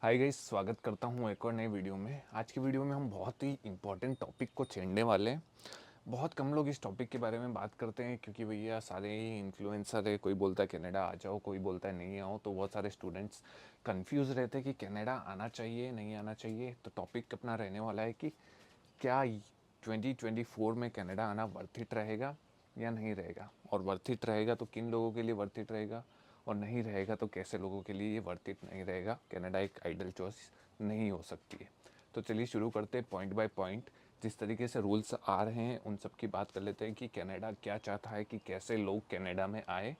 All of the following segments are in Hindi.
हाय गाइस, स्वागत करता हूँ एक और नए वीडियो में। आज की वीडियो में हम बहुत ही इम्पोर्टेंट टॉपिक को छेड़ने वाले हैं। बहुत कम लोग इस टॉपिक के बारे में बात करते हैं क्योंकि भैया सारे ही इन्फ्लुएंसर है। कोई बोलता है कनाडा आ जाओ, कोई बोलता है नहीं आओ। तो बहुत सारे स्टूडेंट्स कंफ्यूज रहते हैं कि कनाडा आना चाहिए नहीं आना चाहिए। तो टॉपिक अपना रहने वाला है कि क्या 2024 में कनाडा आना वर्थ इट रहेगा या नहीं रहेगा, और वर्थ इट रहेगा तो किन लोगों के लिए वर्थ इट रहेगा, और नहीं रहेगा तो कैसे लोगों के लिए ये वर्थ इट नहीं रहेगा। कनाडा एक आइडल चॉइस नहीं हो सकती है। तो चलिए शुरू करते हैं पॉइंट बाय पॉइंट। जिस तरीके से रूल्स आ रहे हैं उन सब की बात कर लेते हैं कि कनाडा क्या चाहता है, कि कैसे लोग कनाडा में आए,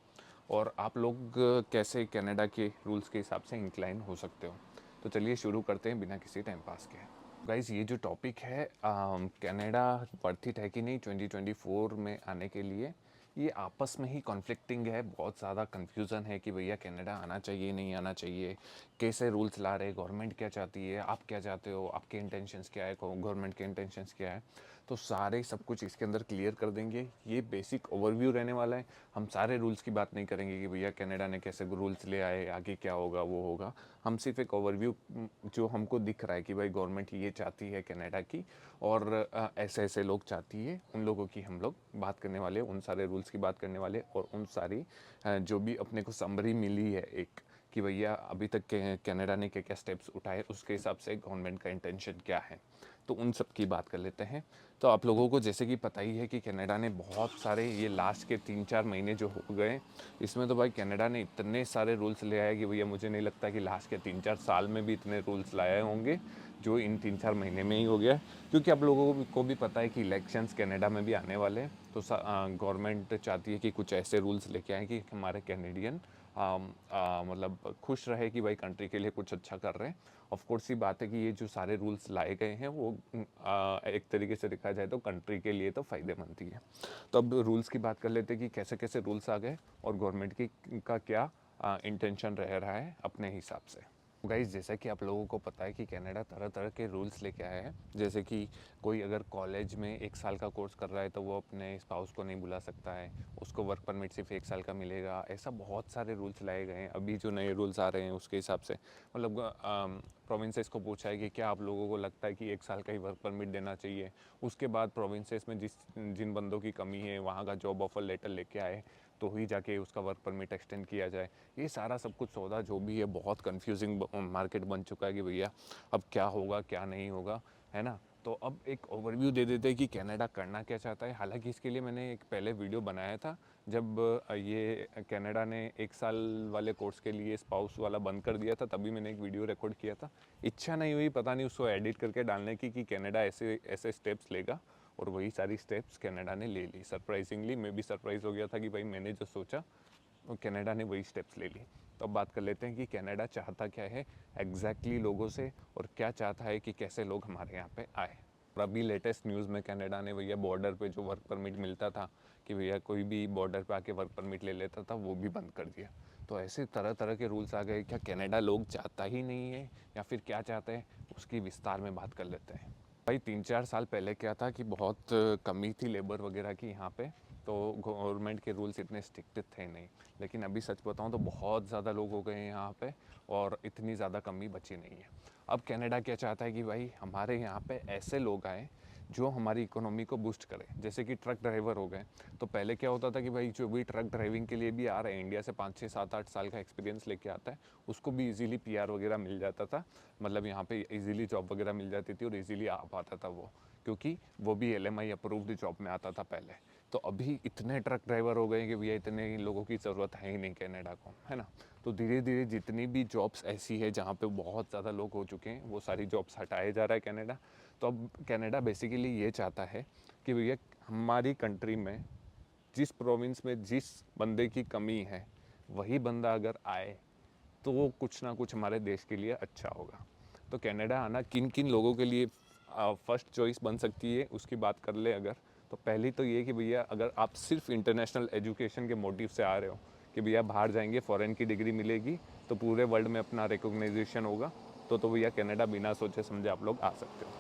और आप लोग कैसे कनाडा के रूल्स के हिसाब से इंक्लाइन हो सकते हो। तो चलिए शुरू करते हैं बिना किसी टाइम पास के। गाइस, ये जो टॉपिक है कनाडा वर्थ इट है कि नहीं 2024 में आने के लिए, ये आपस में ही कॉन्फ्लिक्टिंग है। बहुत ज़्यादा कन्फ्यूज़न है कि भैया कनाडा आना चाहिए नहीं आना चाहिए, कैसे रूल्स ला रहे, गवर्नमेंट क्या चाहती है, आप क्या चाहते हो, आपके इंटेंशंस क्या है, गवर्नमेंट के इंटेंशंस क्या है। तो सारे सब कुछ इसके अंदर क्लियर कर देंगे। ये बेसिक ओवरव्यू रहने वाला है। हम सारे रूल्स की बात नहीं करेंगे कि भैया कनाडा ने कैसे रूल्स ले आए, आगे क्या होगा वो होगा। हम सिर्फ एक ओवरव्यू जो हमको दिख रहा है कि भाई गवर्नमेंट ये चाहती है कनाडा की, और ऐसे ऐसे लोग चाहती है, उन लोगों की हम लोग बात करने वाले, उन सारे रूल्स की बात करने वाले, और उन सारी जो भी अपने को समरी मिली है एक, कि भैया अभी तक कनाडा ने क्या क्या स्टेप्स उठाए, उसके हिसाब से गवर्नमेंट का इंटेंशन क्या है। तो उन सब की बात कर लेते हैं। तो आप लोगों को जैसे कि पता ही है कि कनाडा ने बहुत सारे, ये लास्ट के 3-4 महीने जो हो गए, इसमें तो भाई कनाडा ने इतने सारे रूल्स ले आए कि भैया मुझे नहीं लगता कि लास्ट के 3-4 साल में भी इतने रूल्स लाए होंगे जो इन 3-4 महीने में ही हो गया। क्योंकि आप लोगों को भी पता है कि इलेक्शंस कनाडा में भी आने वाले हैं। तो गवर्नमेंट चाहती है कि कुछ ऐसे रूल्स लेके आए कि हमारे कैनेडियन मतलब खुश रहे कि भाई कंट्री के लिए कुछ अच्छा कर रहे हैं। ऑफ कोर्स ही बात है कि ये जो सारे रूल्स लाए गए हैं वो एक तरीके से देखा जाए तो कंट्री के लिए तो फ़ायदेमंद ही है। तो अब रूल्स की बात कर लेते हैं कि कैसे कैसे रूल्स आ गए और गवर्नमेंट की का क्या इंटेंशन रह रहा है अपने हिसाब से। गाइस, जैसा कि आप लोगों को पता है कि कनाडा तरह तरह के रूल्स लेके आया है। जैसे कि कोई अगर कॉलेज में 1 साल का कोर्स कर रहा है तो वो अपने स्पाउस को नहीं बुला सकता है, उसको वर्क परमिट सिर्फ 1 साल का मिलेगा। ऐसा बहुत सारे रूल्स लाए गए हैं। अभी जो नए रूल्स आ रहे हैं उसके हिसाब से मतलब प्रोविंसेस को पूछा है कि क्या आप लोगों को लगता है कि 1 साल का ही वर्क परमिट देना चाहिए। उसके बाद प्रोविंसेस में जिन बंदों की कमी है वहाँ का जॉब ऑफर लेटर लेके आए तो ही जाके उसका वर्क परमिट एक्सटेंड किया जाए। ये सारा सब कुछ सौदा जो भी है बहुत कंफ्यूजिंग मार्केट बन चुका है कि भैया अब क्या होगा क्या नहीं होगा, है ना। तो अब एक ओवरव्यू दे देते हैं कि कनाडा करना क्या चाहता है। हालांकि इसके लिए मैंने एक पहले वीडियो बनाया था जब ये कनाडा ने 1 साल वाले कोर्स के लिए स्पाउस वाला बंद कर दिया था, तभी मैंने एक वीडियो रिकॉर्ड किया था। इच्छा नहीं हुई पता नहीं उसको एडिट करके डालने की कि कनाडा ऐसे ऐसे स्टेप्स लेगा, और वही सारी स्टेप्स कनाडा ने ले ली। सरप्राइजिंगली मैं भी सरप्राइज हो गया था कि भाई मैंने जो सोचा और कनाडा ने वही स्टेप्स ले ली। तो अब बात कर लेते हैं कि कनाडा चाहता क्या है एग्जैक्टली लोगों से, और क्या चाहता है कि कैसे लोग हमारे यहाँ पे आए। और अभी लेटेस्ट न्यूज़ में कनाडा ने भैया बॉर्डर पे जो वर्क परमिट मिलता था कि भैया कोई भी बॉर्डर पे आके वर्क परमिट ले लेता था, वो भी बंद कर दिया। तो ऐसे तरह तरह के रूल्स आ गए। क्या कनाडा लोग चाहता ही नहीं है या फिर क्या चाहते हैं, उसकी विस्तार में बात कर लेते हैं। भाई 3-4 साल पहले क्या था कि बहुत कमी थी लेबर वगैरह की यहाँ पे, तो गवर्नमेंट के रूल्स इतने स्ट्रिक्ट थे नहीं। लेकिन अभी सच बताऊँ तो बहुत ज़्यादा लोग हो गए हैं यहाँ पे, और इतनी ज़्यादा कमी बची नहीं है। अब कनाडा क्या चाहता है कि भाई हमारे यहाँ पे ऐसे लोग आए जो हमारी इकोनॉमी को बूस्ट करें। जैसे कि ट्रक ड्राइवर हो गए। तो पहले क्या होता था कि भाई जो भी ट्रक ड्राइविंग के लिए भी आ रहे हैं, इंडिया से 5-6-7-8 साल का एक्सपीरियंस लेके आता है, उसको भी इजीली पीआर वगैरह मिल जाता था। मतलब यहाँ पे इजीली जॉब वगैरह मिल जाती थी और इजीली आ पाता था वो, क्योंकि वो भी एलएमआई अप्रूव्ड जॉब में आता था पहले। तो अभी इतने ट्रक ड्राइवर हो गए कि भैया इतने लोगों की ज़रूरत है ही नहीं कनाडा को, है ना। तो धीरे धीरे जितनी भी जॉब्स ऐसी है जहाँ पे बहुत ज़्यादा लोग हो चुके हैं, वो सारी जॉब्स हटाए जा रहा है कनाडा। तो अब कनाडा बेसिकली ये चाहता है कि भैया हमारी कंट्री में जिस प्रोविंस में जिस बंदे की कमी है, वही बंदा अगर आए तो वो कुछ ना कुछ हमारे देश के लिए अच्छा होगा। तो कनाडा आना किन किन लोगों के लिए फर्स्ट चॉइस बन सकती है उसकी बात कर ले अगर, तो पहली तो ये कि भैया अगर आप सिर्फ इंटरनेशनल एजुकेशन के मोटिव से आ रहे हो कि भैया बाहर जाएंगे फ़ॉरेन की डिग्री मिलेगी तो पूरे वर्ल्ड में अपना रिकॉग्नाइजेशन होगा, तो भैया कनाडा बिना सोचे समझे आप लोग आ सकते हो।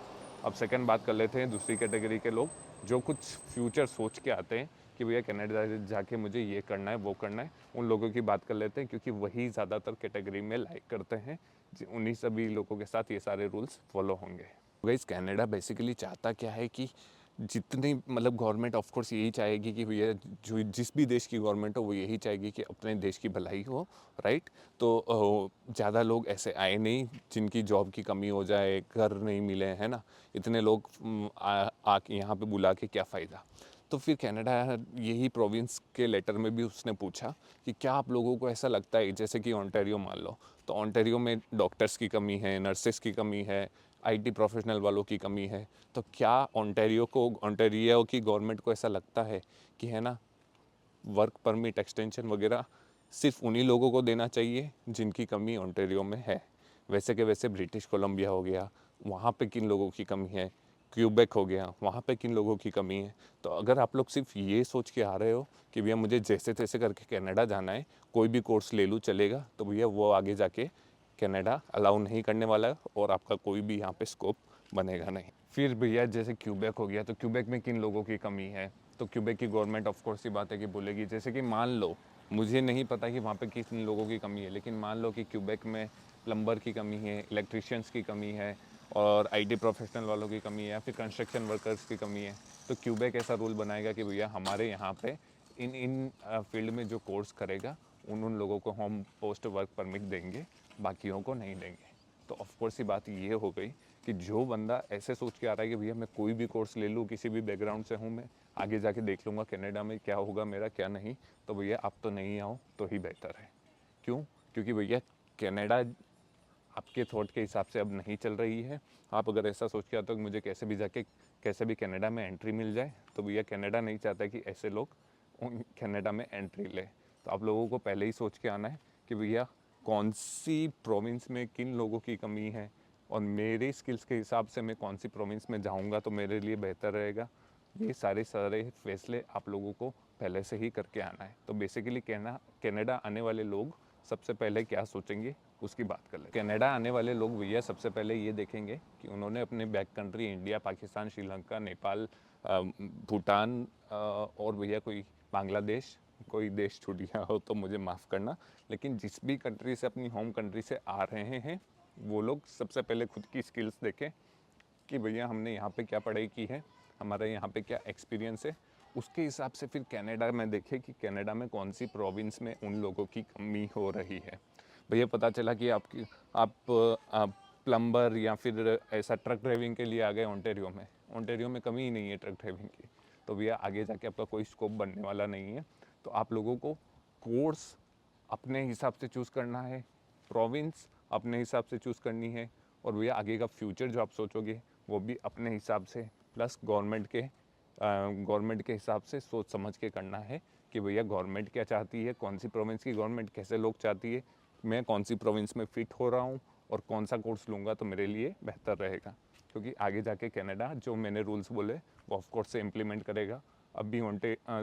अब सेकंड बात कर लेते हैं दूसरी कैटेगरी के लोग जो कुछ फ्यूचर सोच के आते हैं कि भैया कनाडा जाके मुझे ये करना है वो करना है। उन लोगों की बात कर लेते हैं क्योंकि वही ज़्यादातर कैटेगरी में लाइक करते हैं उन्हीं सभी लोगों के साथ ये सारे रूल्स फॉलो होंगे। गाइस कनाडा बेसिकली चाहता क्या है कि जितनी मतलब गवर्नमेंट ऑफ कोर्स यही चाहेगी कि भैया जो जिस भी देश की गवर्नमेंट हो वो यही चाहेगी कि अपने देश की भलाई हो, राइट। तो ज़्यादा लोग ऐसे आए नहीं जिनकी जॉब की कमी हो जाए, घर नहीं मिले, है ना। इतने लोग आके यहाँ पे बुला के क्या फ़ायदा। तो फिर कनाडा यही प्रोविंस के लेटर में भी उसने पूछा कि क्या आप लोगों को ऐसा लगता है, जैसे कि ओंटारियो मान लो, तो ओंटारियो में डॉक्टर्स की कमी है, नर्सेस की कमी है, आईटी प्रोफेशनल वालों की कमी है। तो क्या ओंटारियो की गवर्नमेंट को ऐसा लगता है कि, है ना, वर्क परमिट एक्सटेंशन वगैरह सिर्फ उन्हीं लोगों को देना चाहिए जिनकी कमी ओंटारियो में है। वैसे के वैसे ब्रिटिश कोलंबिया हो गया, वहाँ पे किन लोगों की कमी है, क्यूबेक हो गया, वहाँ पे किन लोगों की कमी है। तो अगर आप लोग सिर्फ ये सोच के आ रहे हो कि भैया मुझे जैसे तैसे करके कनाडा जाना है, कोई भी कोर्स ले लूँ चलेगा, तो भैया वो आगे जाके कनाडा अलाउ नहीं करने वाला है और आपका कोई भी यहाँ पे स्कोप बनेगा नहीं। फिर भैया जैसे क्यूबेक हो गया, तो क्यूबेक में किन लोगों की कमी है, तो क्यूबेक की गवर्नमेंट ऑफ कोर्स ये बात है कि बोलेगी, जैसे कि मान लो, मुझे नहीं पता कि वहाँ पे किन लोगों की कमी है, लेकिन मान लो कि क्यूबेक में प्लम्बर की कमी है, इलेक्ट्रिशियंस की कमी है, और आईटी प्रोफेशनल वालों की कमी है, या फिर कंस्ट्रक्शन वर्कर्स की कमी है। तो क्यूबेक ऐसा रूल बनाएगा कि भैया हमारे यहाँ पे इन फील्ड में जो कोर्स करेगा उन लोगों को हम पोस्ट वर्क परमिट देंगे, बाकियों को नहीं देंगे। तो ऑफकोर्स ही बात ये हो गई कि जो बंदा ऐसे सोच के आ रहा है कि भैया मैं कोई भी कोर्स ले लूँ, किसी भी बैकग्राउंड से हूँ, मैं आगे जाके देख लूँगा कनाडा में क्या होगा मेरा क्या नहीं, तो भैया आप तो नहीं आओ तो ही बेहतर है। क्यों? क्योंकि भैया कनाडा आपके थॉट के हिसाब से अब नहीं चल रही है। आप अगर ऐसा सोच के आते हो कि मुझे कैसे भी कनाडा में एंट्री मिल जाए, तो भैया कनाडा नहीं चाहता कि ऐसे लोग कनाडा में एंट्री ले। तो आप लोगों को पहले ही सोच के आना है कि भैया कौन सी प्रोविंस में किन लोगों की कमी है, और मेरे स्किल्स के हिसाब से मैं कौन सी प्रोविंस में जाऊंगा तो मेरे लिए बेहतर रहेगा। ये सारे फैसले आप लोगों को पहले से ही करके आना है। तो बेसिकली कनाडा आने वाले लोग सबसे पहले क्या सोचेंगे उसकी बात कर लेते हैं। कनाडा आने वाले लोग भैया सबसे पहले ये देखेंगे कि उन्होंने अपने back country India, Pakistan, Sri Lanka, Nepal, Bhutan और भैया कोई बांग्लादेश, कोई देश छूट गया हो तो मुझे माफ़ करना, लेकिन जिस भी कंट्री से, अपनी होम कंट्री से आ रहे हैं, वो लोग सबसे पहले खुद की स्किल्स देखें कि भैया हमने यहाँ पे क्या पढ़ाई की है, हमारा यहाँ पे क्या एक्सपीरियंस है। उसके हिसाब से फिर कनाडा में देखें कि कनाडा में कौन सी प्रोविंस में उन लोगों की कमी हो रही है। भैया पता चला कि आप प्लम्बर या फिर ऐसा ट्रक ड्राइविंग के लिए आ गए ओंटारियो में कमी ही नहीं है ट्रक ड्राइविंग की, तो भैया आगे जाके आपका कोई स्कोप बनने वाला नहीं है। तो आप लोगों को कोर्स अपने हिसाब से चूज़ करना है, प्रोविंस अपने हिसाब से चूज़ करनी है, और भैया आगे का फ्यूचर जो आप सोचोगे वो भी अपने हिसाब से, प्लस गवर्नमेंट के हिसाब से सोच समझ के करना है कि भैया गवर्नमेंट क्या चाहती है, कौन सी प्रोविंस की गवर्नमेंट कैसे लोग चाहती है, मैं कौन सी प्रोविंस में फ़िट हो रहा हूँ, और कौन सा कोर्स लूँगा तो मेरे लिए बेहतर रहेगा। क्योंकि आगे जाके कनाडा जो मैंने रूल्स बोले वो ऑफकोर्स से इम्प्लीमेंट करेगा। अब भी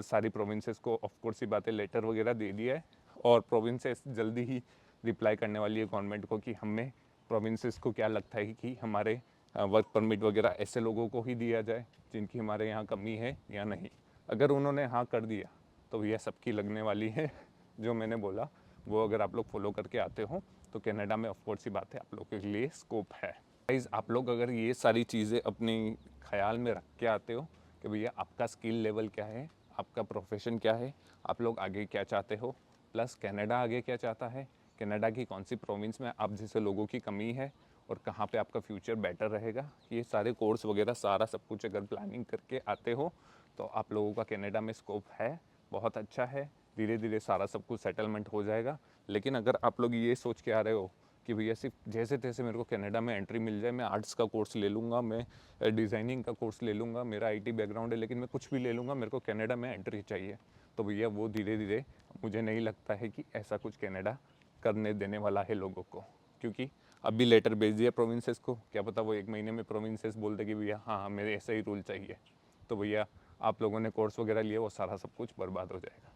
सारी प्रोविंसेस को ऑफकोर्स ही बातें लेटर वगैरह दे दिया है, और प्रोविंसेस जल्दी ही रिप्लाई करने वाली है गवर्नमेंट को कि हमें प्रोविंसेस को क्या लगता है कि हमारे वर्क परमिट वगैरह ऐसे लोगों को ही दिया जाए जिनकी हमारे यहाँ कमी है या नहीं। अगर उन्होंने हाँ कर दिया तो भैया सबकी लगने वाली है। जो मैंने बोला वो अगर आप लोग फॉलो करके आते हो तो कनाडा में ऑफकोर्स ही बात है आप लोगों के लिए स्कोप है। गाइस आप लोग अगर ये सारी चीज़ें अपने ख्याल में रख के आते हो कि भैया आपका स्किल लेवल क्या है, आपका प्रोफेशन क्या है, आप लोग आगे क्या चाहते हो, प्लस कनाडा आगे क्या चाहता है, कनाडा की कौन सी प्रोविंस में आप जैसे लोगों की कमी है, और कहाँ पे आपका फ्यूचर बेटर रहेगा, ये सारे कोर्स वगैरह सारा सब कुछ अगर प्लानिंग करके आते हो तो आप लोगों का कनाडा में स्कोप है, बहुत अच्छा है। धीरे धीरे सारा सब कुछ सेटलमेंट हो जाएगा। लेकिन अगर आप लोग ये सोच के आ रहे हो कि भैया सिर्फ जैसे तैसे मेरे को कनाडा में एंट्री मिल जाए, मैं आर्ट्स का कोर्स ले लूँगा, मैं डिज़ाइनिंग का कोर्स ले लूँगा, मेरा आईटी बैकग्राउंड है, लेकिन मैं कुछ भी ले लूँगा, मेरे को कनाडा में एंट्री चाहिए, तो भैया वो धीरे धीरे मुझे नहीं लगता है कि ऐसा कुछ कनाडा करने देने वाला है लोगों को। क्योंकि अभी लेटर भेज दिया प्रोविंसेस को, क्या पता वो 1 महीने में प्रोविंसेस बोल दे कि भैया हाँ मेरे ऐसा ही रूल चाहिए, तो भैया आप लोगों ने कोर्स वगैरह लिया वो सारा सब कुछ बर्बाद हो जाएगा।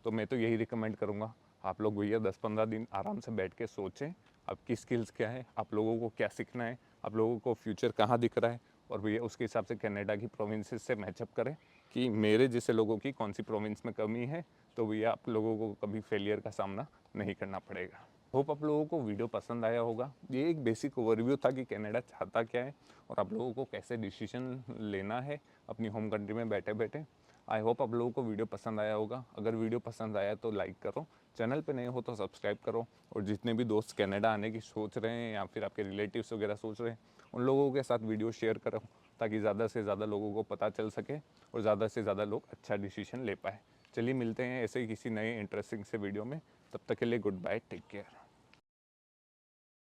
तो मैं तो यही रिकमेंड करूँगा आप लोग भैया 10-15 दिन आराम से बैठ के सोचें आपकी स्किल्स क्या है, आप लोगों को क्या सीखना है, आप लोगों को फ्यूचर कहाँ दिख रहा है, और भैया उसके हिसाब से कनाडा की प्रोविंसेस से मैचअप करें कि मेरे जैसे लोगों की कौन सी प्रोविंस में कमी है, तो भैया आप लोगों को कभी फेलियर का सामना नहीं करना पड़ेगा। होप आप लोगों को वीडियो पसंद आया होगा। ये एक बेसिक ओवरव्यू था कि कनाडा चाहता क्या है और आप लोगों को कैसे डिसीजन लेना है अपनी होम कंट्री में बैठे बैठे। आई होप आप लोगों को वीडियो पसंद आया होगा। अगर वीडियो पसंद आया तो लाइक करो, चैनल पे नए हो तो सब्सक्राइब करो, और जितने भी दोस्त कनाडा आने की सोच रहे हैं या फिर आपके रिलेटिव्स वगैरह सोच रहे हैं उन लोगों के साथ वीडियो शेयर करो, ताकि ज़्यादा से ज़्यादा लोगों को पता चल सके और ज़्यादा से ज़्यादा लोग अच्छा डिसीजन ले पाए। चलिए मिलते हैं ऐसे ही किसी नए इंटरेस्टिंग से वीडियो में। तब तक के लिए गुड बाय, टेक केयर।